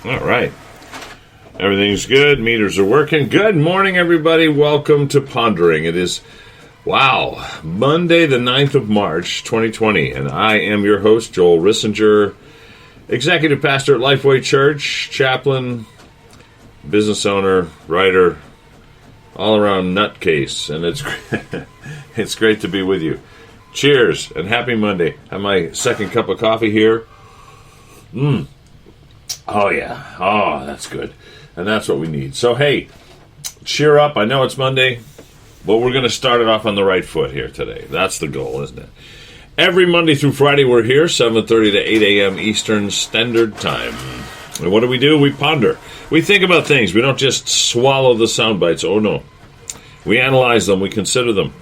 All right. Everything's good. Meters are working. Good morning, everybody. Welcome to Pondering. It is, Monday the 9th of March, 2020. And I am your host, Joel Rissinger, executive pastor at Lifeway Church, chaplain, business owner, writer, all-around nutcase. And it's great to be with you. Cheers and happy Monday. I have my second cup of coffee here. Oh, yeah. Oh, that's good. And that's what we need. So, hey, cheer up. I know it's Monday, but we're going to start it off on the right foot here today. That's the goal, isn't it? Every Monday through Friday, we're here, 7:30 to 8 a.m. Eastern Standard Time. And what do? We ponder. We think about things. We don't just swallow the sound bites. Oh, no. We analyze them. We consider them.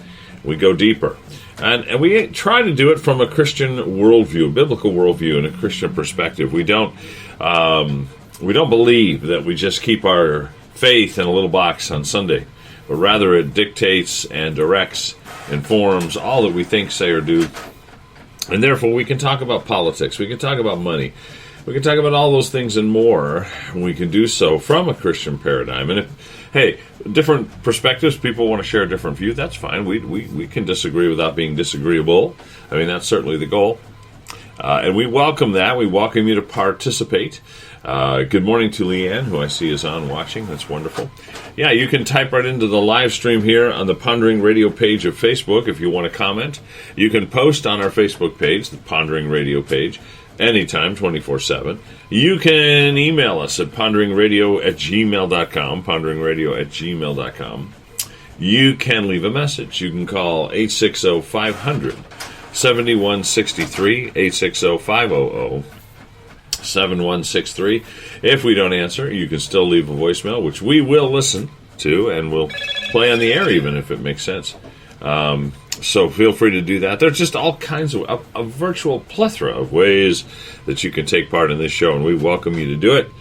We go deeper. And we try to do it from a Christian worldview, a biblical worldview, and a Christian perspective. We don't believe that we just keep our faith in a little box on Sunday, but rather it dictates and directs, informs all that we think, say, or do. And therefore, we can talk about politics. We can talk about money. We can talk about all those things and more. We can do so from a Christian paradigm. And different perspectives, people want to share a different view, that's fine. We can disagree without being disagreeable. I mean, that's certainly the goal. And we welcome that. We welcome you to participate. Good morning to Leanne, who I see is on watching. That's wonderful. Yeah, you can type right into the live stream here on the Pondering Radio page of Facebook if you want to comment. You can post on our Facebook page, the Pondering Radio page, anytime, 24/7. You can email us at ponderingradio@gmail.com, ponderingradio@gmail.com. You can leave a message. You can call 860-500-7163, 860-500-7163. If we don't answer, you can still leave a voicemail, which we will listen to, and we'll play on the air even if it makes sense. So feel free to do that. There's just all kinds of a virtual plethora of ways that you can take part in this show, and we welcome you to do it.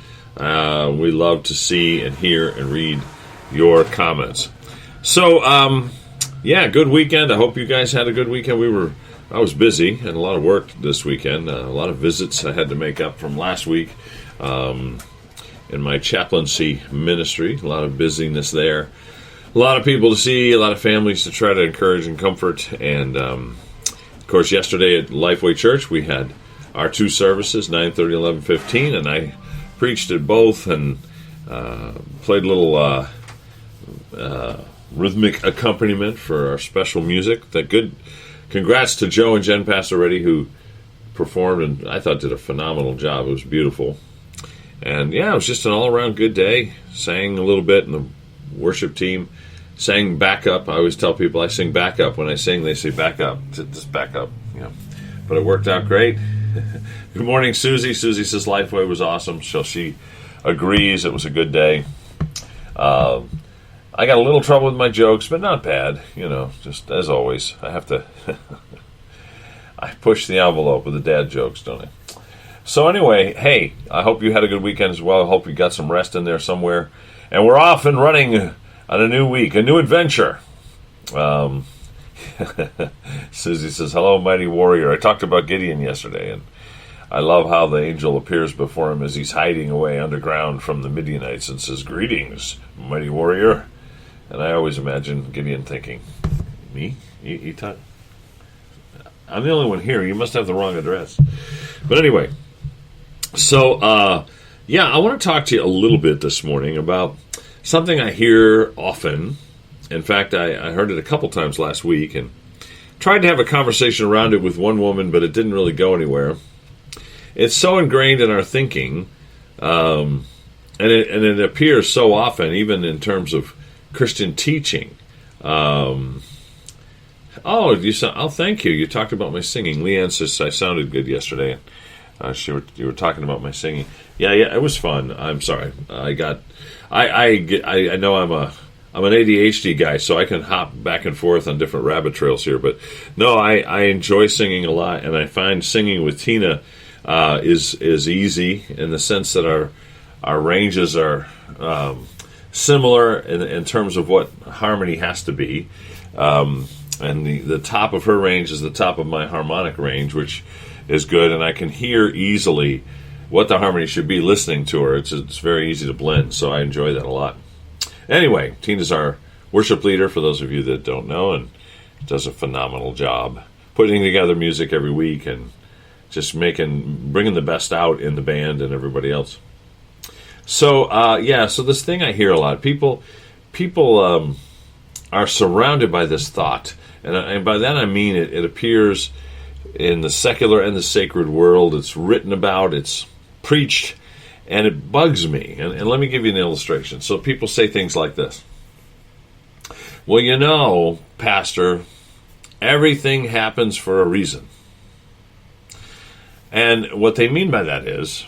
We love to see and hear and read your comments. So, good weekend. I hope you guys had a good weekend. I was busy and a lot of work this weekend. A lot of visits I had to make up from last week in my chaplaincy ministry. A lot of busyness there. A lot of people to see, a lot of families to try to encourage and comfort. And, of course, yesterday at Lifeway Church, we had our two services, 9:30 and 11:15, and I preached at both and played a little rhythmic accompaniment for our special music. Congrats to Joe and Jen Passaretti, who performed and I thought did a phenomenal job. It was beautiful. And, it was just an all-around good day. Sang a little bit, and the worship team sang backup. I always tell people I sing backup. When I sing, they say back up. Just back up. But it worked out great. Good morning, Susie. Susie says Lifeway was awesome, so she agrees it was a good day. I got a little trouble with my jokes, but not bad. Just as always, I have to I push the envelope with the dad jokes, don't I? So anyway, hey, I hope you had a good weekend as well. I hope you got some rest in there somewhere. And we're off and running on a new week, a new adventure. Susie says, hello, mighty warrior. I talked about Gideon yesterday, and I love how the angel appears before him as he's hiding away underground from the Midianites and says, greetings, mighty warrior. And I always imagine Gideon thinking, me? I'm the only one here. You must have the wrong address. But anyway, so, I want to talk to you a little bit this morning about something I hear often. In fact, I heard it a couple times last week and tried to have a conversation around it with one woman, but it didn't really go anywhere. It's so ingrained in our thinking, and it appears so often, even in terms of Christian teaching. Thank you. You talked about my singing. Leanne says I sounded good yesterday. You were talking about my singing. Yeah, it was fun. I'm sorry. I know I'm an ADHD guy, so I can hop back and forth on different rabbit trails here. But no, I enjoy singing a lot, and I find singing with Tina is easy in the sense that our ranges are similar in terms of what harmony has to be. And the top of her range is the top of my harmonic range, which is good, and I can hear easily what the harmony should be listening to her. It's very easy to blend, so I enjoy that a lot. Anyway, Tina's our worship leader, for those of you that don't know, and does a phenomenal job putting together music every week and just bringing the best out in the band and everybody else. So, so this thing I hear a lot, people are surrounded by this thought, and by that I mean it appears in the secular and the sacred world. It's written about, it's preached, and it bugs me. And let me give you an illustration. So people say things like this. Well, you know, Pastor, everything happens for a reason. And what they mean by that is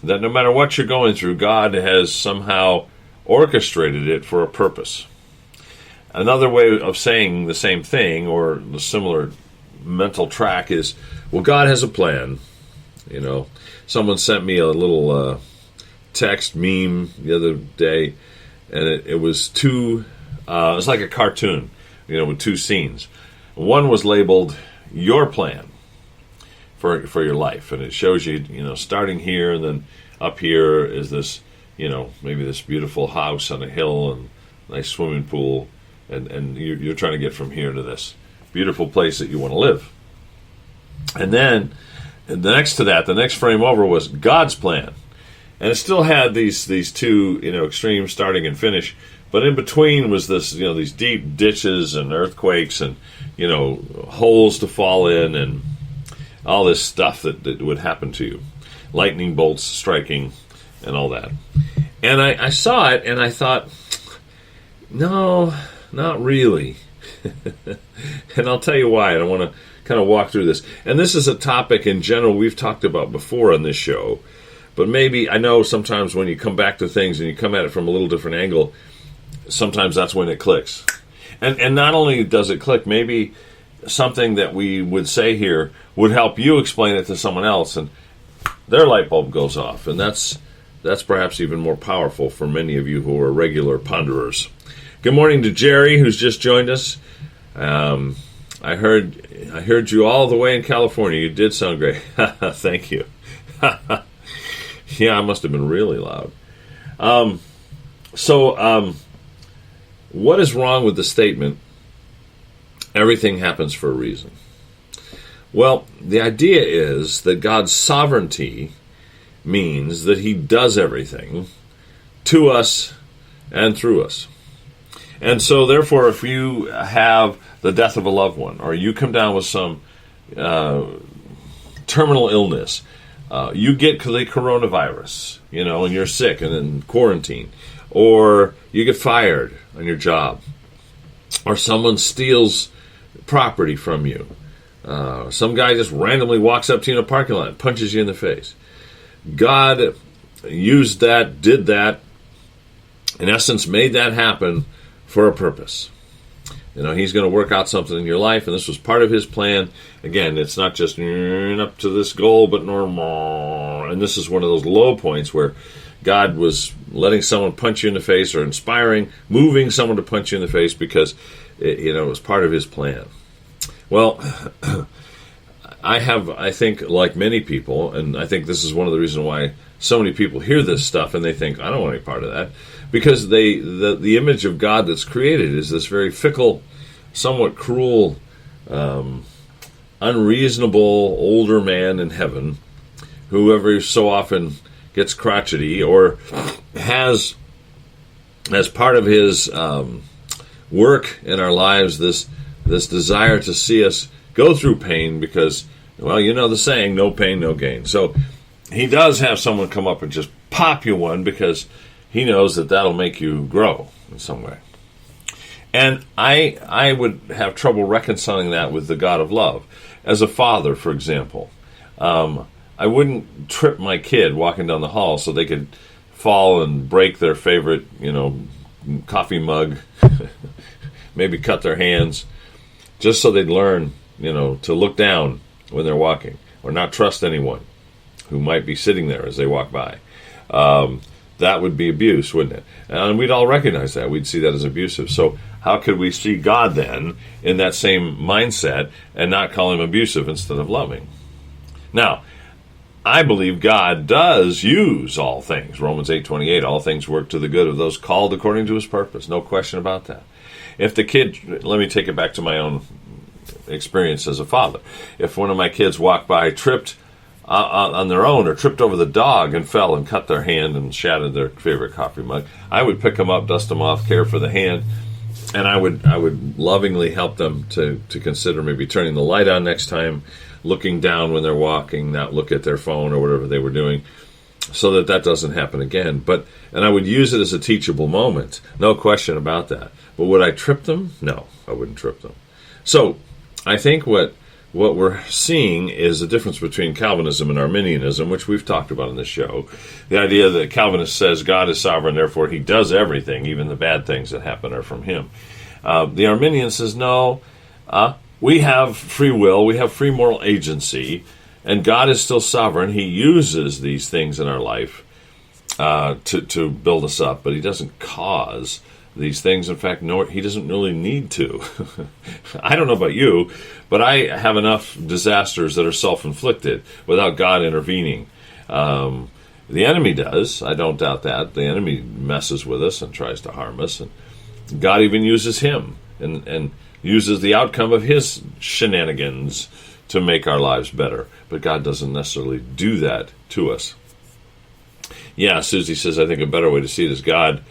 that no matter what you're going through, God has somehow orchestrated it for a purpose. Another way of saying the same thing, or the similar mental track, is, well, God has a plan. You know, someone sent me a little text meme the other day, and it was it was like a cartoon, you know, with two scenes. One was labeled "Your Plan" for your life, and it shows you, you know, starting here, and then up here is this, you know, maybe this beautiful house on a hill and nice swimming pool, and you're trying to get from here to this beautiful place that you want to live. And then next to that, the next frame over was God's plan, and it still had these two, you know, extremes, starting and finish. But in between was this, you know, these deep ditches and earthquakes and, you know, holes to fall in and all this stuff that would happen to you. Lightning bolts striking and all that. And I saw it and I thought, no, not really. And I'll tell you why. And I want to kind of walk through this. And this is a topic in general we've talked about before on this show. But maybe, I know sometimes when you come back to things and you come at it from a little different angle, sometimes that's when it clicks. And not only does it click, maybe something that we would say here would help you explain it to someone else, and their light bulb goes off. And that's perhaps even more powerful for many of you who are regular ponderers. Good morning to Jerry, who's just joined us. I heard you all the way in California. You did sound great. Thank you. Yeah, I must have been really loud. What is wrong with the statement, everything happens for a reason? Well, the idea is that God's sovereignty means that he does everything to us and through us. And so, therefore, if you have the death of a loved one, or you come down with some terminal illness, you get the coronavirus, you know, and you're sick and in quarantine, or you get fired on your job, or someone steals property from you, some guy just randomly walks up to you in a parking lot and punches you in the face. God used that, did that, in essence made that happen for a purpose. You know, he's going to work out something in your life, and this was part of his plan. Again, it's not just up to this goal, but normal. And this is one of those low points where God was letting someone punch you in the face, or moving someone to punch you in the face because it was part of his plan. Well, I think, like many people, and I think this is one of the reasons why so many people hear this stuff and they think, I don't want any part of that, because the image of God that's created is this very fickle, somewhat cruel, unreasonable older man in heaven, who every so often gets crotchety, or has, as part of his work in our lives, this desire to see us go through pain, because, well, you know the saying, no pain, no gain. So he does have someone come up and just pop you one, because he knows that that'll make you grow in some way. And I would have trouble reconciling that with the God of love. As a father, for example, I wouldn't trip my kid walking down the hall so they could fall and break their favorite, coffee mug, maybe cut their hands, just so they'd learn, to look down when they're walking, or not trust anyone who might be sitting there as they walk by. That would be abuse, wouldn't it? And we'd all recognize that. We'd see that as abusive. So how could we see God then in that same mindset and not call him abusive instead of loving? Now, I believe God does use all things. Romans 8:28, all things work to the good of those called according to his purpose. No question about that. If the kid, let me take it back to my own experience as a father. If one of my kids walked by, tripped on their own, or tripped over the dog and fell and cut their hand and shattered their favorite coffee mug, I would pick them up, dust them off, care for the hand, and I would lovingly help them to consider maybe turning the light on next time, looking down when they're walking, not look at their phone or whatever they were doing, so that doesn't happen again. And I would use it as a teachable moment, no question about that. But would I trip them? No, I wouldn't trip them. So I think what we're seeing is the difference between Calvinism and Arminianism, which we've talked about in this show. The idea that Calvinist says God is sovereign, therefore he does everything, even the bad things that happen are from him. The Arminian says, no, we have free will, we have free moral agency, and God is still sovereign. He uses these things in our life to build us up, but he doesn't cause these things. In fact, no, he doesn't really need to. I don't know about you, but I have enough disasters that are self-inflicted without God intervening. The enemy does. I don't doubt that. The enemy messes with us and tries to harm us, and God even uses him and uses the outcome of his shenanigans to make our lives better. But God doesn't necessarily do that to us. Yeah, Susie says, I think a better way to see it is God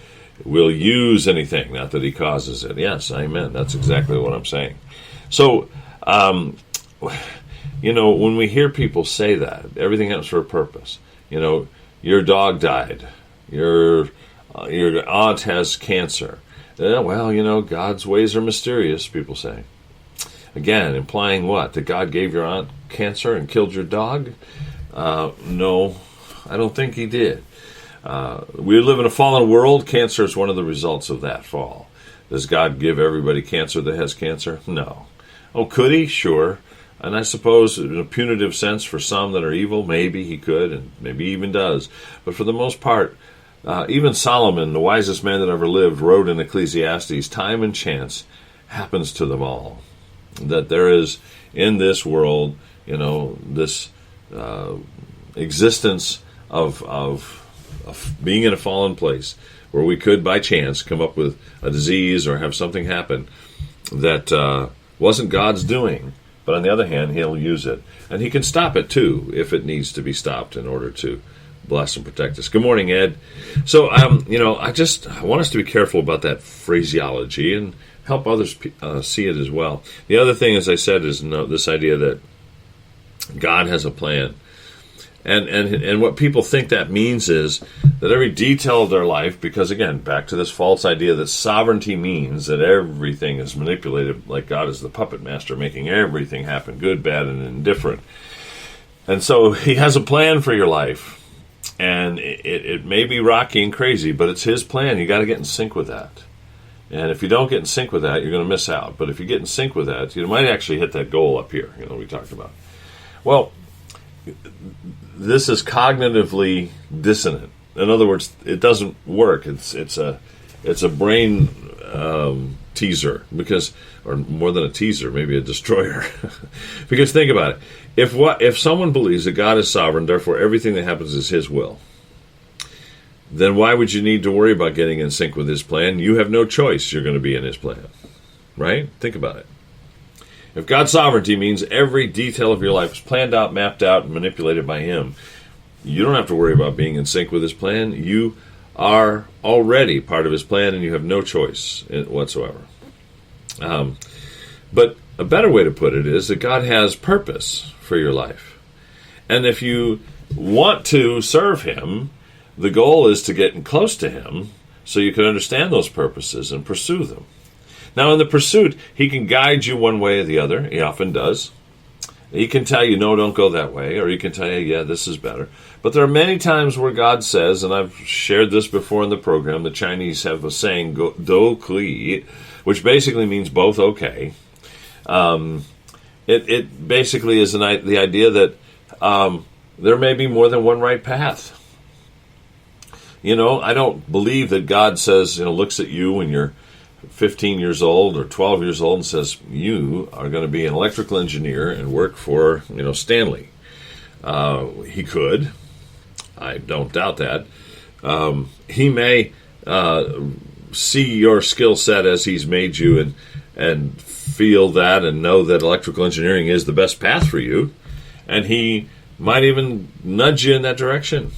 will use anything, not that he causes it. Yes, amen. That's exactly what I'm saying. So, when we hear people say that, everything happens for a purpose. Your dog died. Your aunt has cancer. God's ways are mysterious, people say. Again, implying what? That God gave your aunt cancer and killed your dog? No, I don't think he did. We live in a fallen world. Cancer is one of the results of that fall. Does God give everybody cancer that has cancer? No. Oh, could he? Sure. And I suppose in a punitive sense for some that are evil, maybe he could, and maybe even does. But for the most part, even Solomon, the wisest man that ever lived, wrote in Ecclesiastes, time and chance happens to them all. That there is in this world, this existence of being in a fallen place where we could, by chance, come up with a disease or have something happen that wasn't God's doing. But on the other hand, he'll use it. And he can stop it, too, if it needs to be stopped in order to bless and protect us. Good morning, Ed. So, I want us to be careful about that phraseology and help others see it as well. The other thing, as I said, is this idea that God has a plan. And what people think that means is that every detail of their life, because again, back to this false idea that sovereignty means that everything is manipulated, like God is the puppet master, making everything happen, good, bad, and indifferent. And so he has a plan for your life. And it may be rocky and crazy, but it's his plan. You got to get in sync with that. And if you don't get in sync with that, you're going to miss out. But if you get in sync with that, you might actually hit that goal up here, we talked about. Well, this is cognitively dissonant. In other words, it doesn't work. It's a brain teaser, or more than a teaser, maybe a destroyer. Because think about it. If someone believes that God is sovereign, therefore everything that happens is his will, then why would you need to worry about getting in sync with his plan? You have no choice. You're going to be in his plan. Right? Think about it. If God's sovereignty means every detail of your life is planned out, mapped out, and manipulated by him, you don't have to worry about being in sync with his plan. You are already part of his plan, and you have no choice whatsoever. But a better way to put it is that God has purpose for your life. And if you want to serve him, the goal is to get close to him so you can understand those purposes and pursue them. Now, in the pursuit, he can guide you one way or the other. He often does. He can tell you, no, don't go that way. Or he can tell you, yeah, this is better. But there are many times where God says, and I've shared this before in the program, the Chinese have a saying, do kli, which basically means both okay. It basically is the idea that there may be more than one right path. I don't believe that God says, looks at you when you're 15 years old or 12 years old and says, you are going to be an electrical engineer and work for, Stanley. He could. I don't doubt that. He may see your skill set as he's made you and feel that and know that electrical engineering is the best path for you. And he might even nudge you in that direction.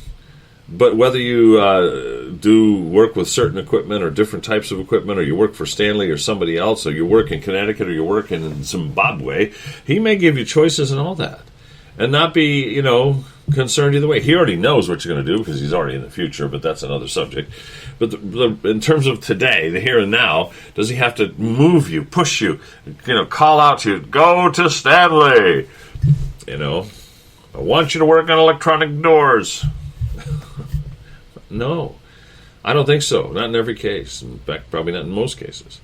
But whether you do work with certain equipment or different types of equipment, or you work for Stanley or somebody else, or you work in Connecticut or you work in Zimbabwe, he may give you choices and all that. And not be, concerned either way. He already knows what you're going to do because he's already in the future, but that's another subject. But in terms of today, the here and now, does he have to move you, push you, call out to you, go to Stanley? I want you to work on electronic doors. No, I don't think so. Not in every case. In fact, probably not in most cases.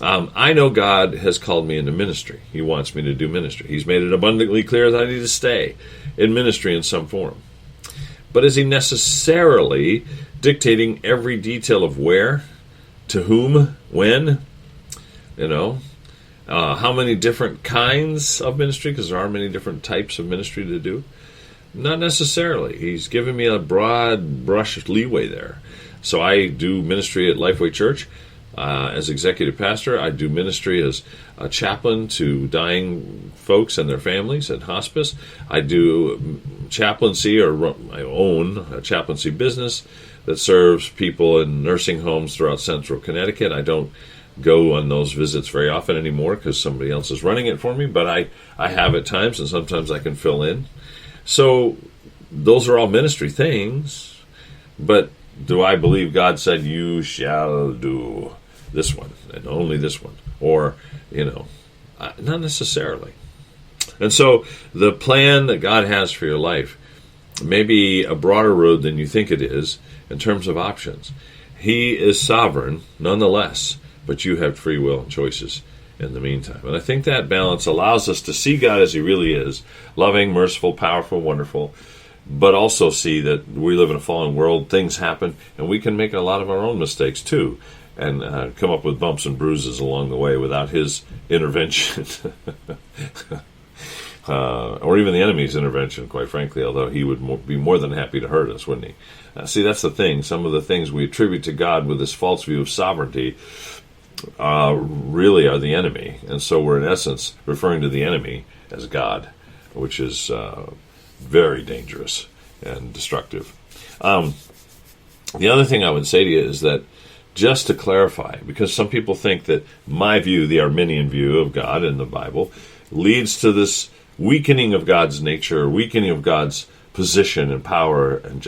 I know God has called me into ministry. He wants me to do ministry. He's made it abundantly clear that I need to stay in ministry in some form. But is he necessarily dictating every detail of where, to whom, when? How many different kinds of ministry? Because there are many different types of ministry to do. Not necessarily. He's given me a broad brush leeway there. So I do ministry at Lifeway Church as executive pastor. I do ministry as a chaplain to dying folks and their families at hospice. I do chaplaincy, or I own a chaplaincy business that serves people in nursing homes throughout central Connecticut. I don't go on those visits very often anymore because somebody else is running it for me, but I have at times, and sometimes I can fill in. So those are all ministry things, but do I believe God said, you shall do this one and only this one? Or, not necessarily. And so the plan that God has for your life may be a broader road than you think it is in terms of options. He is sovereign nonetheless, but you have free will and choices in the meantime. And I think that balance allows us to see God as he really is, loving, merciful, powerful, wonderful, but also see that we live in a fallen world, things happen, and we can make a lot of our own mistakes too, and come up with bumps and bruises along the way without his intervention. Or even the enemy's intervention, quite frankly, although he would be more than happy to hurt us, wouldn't he? See, that's the thing. Some of the things we attribute to God with this false view of sovereignty really are the enemy. And so we're in essence referring to the enemy as God, which is very dangerous and destructive. The other thing I would say to you is that, just to clarify, because some people think that my view, the Arminian view of God in the Bible, leads to this weakening of God's nature, weakening of God's position and power and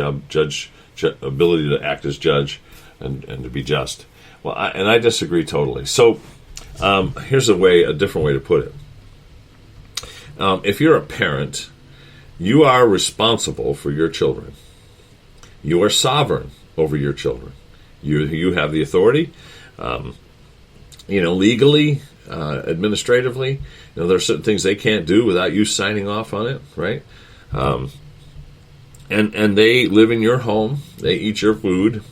ability to act as judge and to be just. Well, I disagree totally. So here's a different way to put it. If you're a parent, you are responsible for your children. You are sovereign over your children. You have the authority, legally, administratively. There are certain things they can't do without you signing off on it, right? And they live in your home. They eat your food.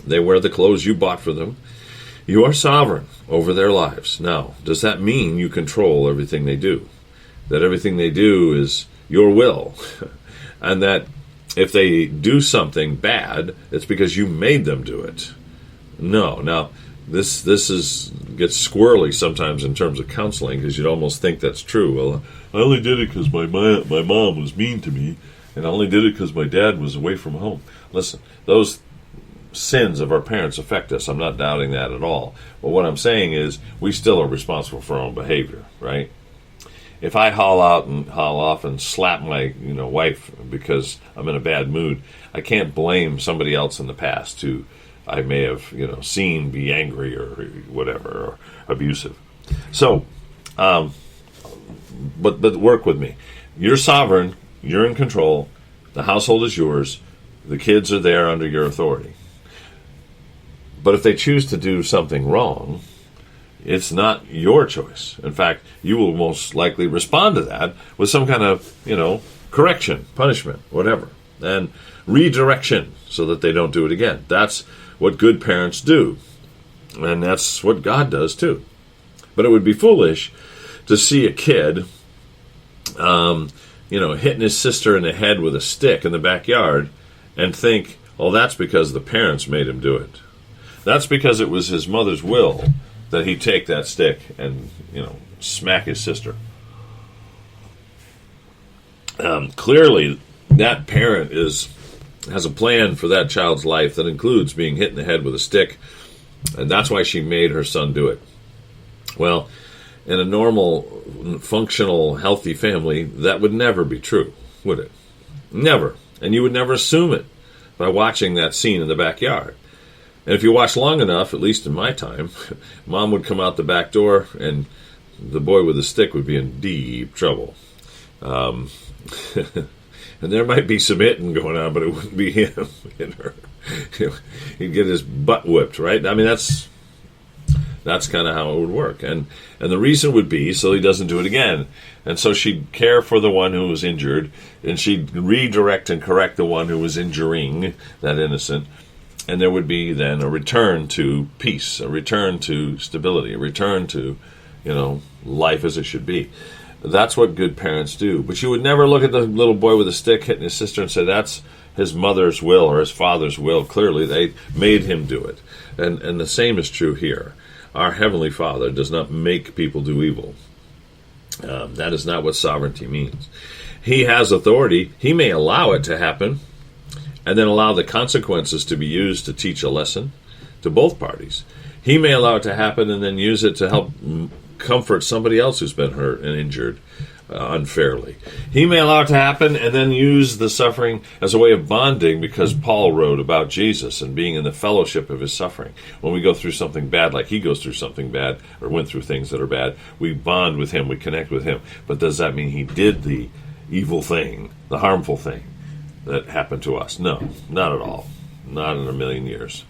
They wear the clothes you bought for them. You are sovereign over their lives. Now, does that mean you control everything they do? That everything they do is your will? And that if they do something bad, it's because you made them do it? No. Now, this gets squirrely sometimes in terms of counseling, because you'd almost think that's true. Well, I only did it because my mom was mean to me, and I only did it because my dad was away from home. Listen, those sins of our parents affect us. I'm not doubting that at all. But what I'm saying is we still are responsible for our own behavior, right? If I haul off and slap my wife because I'm in a bad mood, I can't blame somebody else in the past who I may have seen be angry or whatever, or abusive. So, but work with me. You're sovereign. You're in control. The household is yours. The kids are there under your authority. But if they choose to do something wrong, it's not your choice. In fact, you will most likely respond to that with some kind of, correction, punishment, whatever, and redirection so that they don't do it again. That's what good parents do. And that's what God does too. But it would be foolish to see a kid, hitting his sister in the head with a stick in the backyard and think, oh, that's because the parents made him do it. That's because it was his mother's will that he take that stick and, smack his sister. Clearly, that parent has a plan for that child's life that includes being hit in the head with a stick, and that's why she made her son do it. Well, in a normal, functional, healthy family, that would never be true, would it? Never. And you would never assume it by watching that scene in the backyard. And if you watch long enough, at least in my time, Mom would come out the back door and the boy with the stick would be in deep trouble. And there might be some hitting going on, but it wouldn't be him and her. He'd get his butt whipped, right? I mean, that's kind of how it would work. And the reason would be so he doesn't do it again. And so she'd care for the one who was injured, and she'd redirect and correct the one who was injuring that innocent. And there would be then a return to peace, a return to stability, a return to, life as it should be. That's what good parents do. But you would never look at the little boy with a stick hitting his sister and say, that's his mother's will or his father's will. Clearly, they made him do it. And the same is true here. Our Heavenly Father does not make people do evil. That is not what sovereignty means. He has authority. He may allow it to happen and then allow the consequences to be used to teach a lesson to both parties. He may allow it to happen and then use it to help comfort somebody else who's been hurt and injured unfairly. He may allow it to happen and then use the suffering as a way of bonding, because Paul wrote about Jesus and being in the fellowship of his suffering. When we go through something bad, like he goes through something bad or went through things that are bad, we bond with him, we connect with him. But does that mean he did the evil thing, the harmful thing that happened to us? No, not at all. Not in a million years.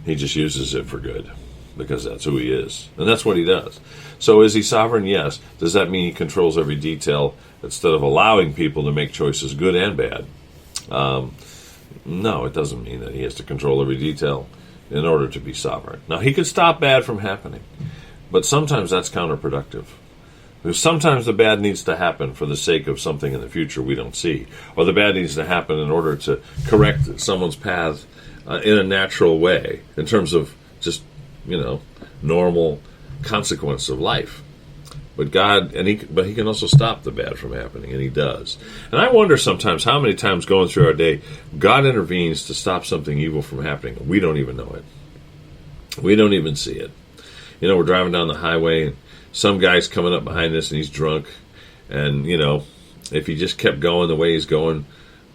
He just uses it for good, because that's who he is. And that's what he does. So is he sovereign? Yes. Does that mean he controls every detail instead of allowing people to make choices, good and bad? No, it doesn't mean that he has to control every detail in order to be sovereign. Now, he could stop bad from happening, but sometimes that's counterproductive. Because sometimes the bad needs to happen for the sake of something in the future we don't see, or the bad needs to happen in order to correct someone's path in a natural way, in terms of just, normal consequence of life. But he can also stop the bad from happening, and he does. And I wonder sometimes how many times going through our day, God intervenes to stop something evil from happening. We don't even know it. We don't even see it. We're driving down the highway, and some guy's coming up behind us, and he's drunk. And, if he just kept going the way he's going,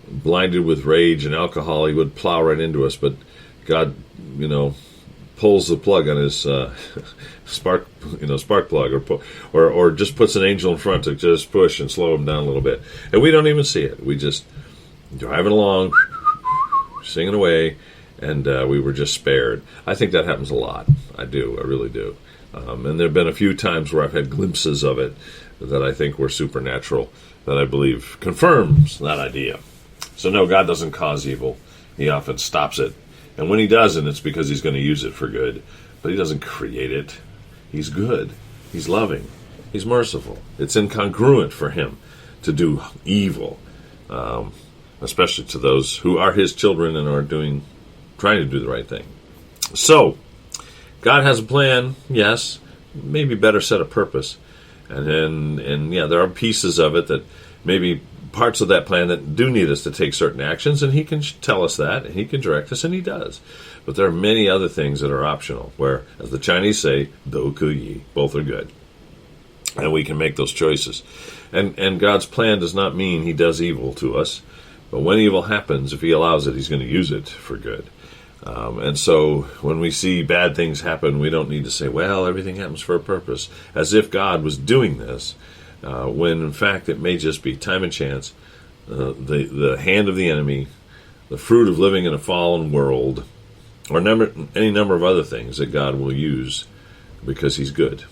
blinded with rage and alcohol, he would plow right into us. But God, pulls the plug on his spark plug, or just puts an angel in front to just push and slow him down a little bit, and we don't even see it. We just driving along, singing away, and we were just spared. I think that happens a lot. I really do. And there have been a few times where I've had glimpses of it that I think were supernatural, that I believe confirms that idea. So no, God doesn't cause evil. He often stops it. And when he doesn't, it's because he's going to use it for good. But he doesn't create it. He's good. He's loving. He's merciful. It's incongruent for him to do evil, especially to those who are his children and are trying to do the right thing. So, God has a plan, yes, maybe better set of purpose. And there are pieces of it that maybe parts of that plan that do need us to take certain actions, and he can tell us that, and he can direct us, and he does. But there are many other things that are optional, where, as the Chinese say, do ku yi, both are good. And we can make those choices. And God's plan does not mean he does evil to us, but when evil happens, if he allows it, he's going to use it for good. And so when we see bad things happen, we don't need to say, well, everything happens for a purpose, as if God was doing this, when in fact it may just be time and chance, the hand of the enemy, the fruit of living in a fallen world, or any number of other things that God will use because he's good.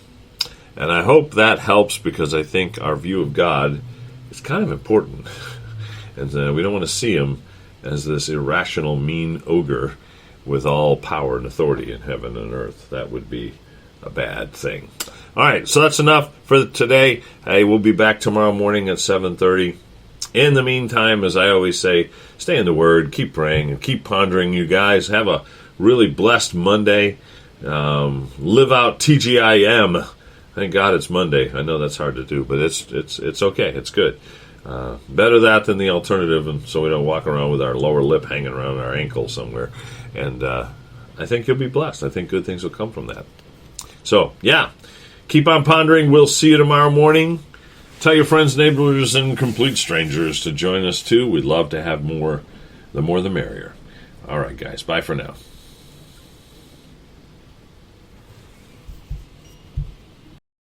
And I hope that helps, because I think our view of God is kind of important. And we don't want to see him as this irrational, mean ogre with all power and authority in heaven and earth. That would be a bad thing. All right, so that's enough for today. Hey, we'll be back tomorrow morning at 7:30. In the meantime, as I always say, stay in the Word, keep praying, and keep pondering, you guys. Have a really blessed Monday. Live out TGIM. Thank God it's Monday. I know that's hard to do, but it's okay. It's good. Better that than the alternative, and so we don't walk around with our lower lip hanging around our ankle somewhere. And I think you'll be blessed. I think good things will come from that. So, yeah, keep on pondering. We'll see you tomorrow morning. Tell your friends, neighbors, and complete strangers to join us, too. We'd love to have more. The more, the merrier. All right, guys. Bye for now.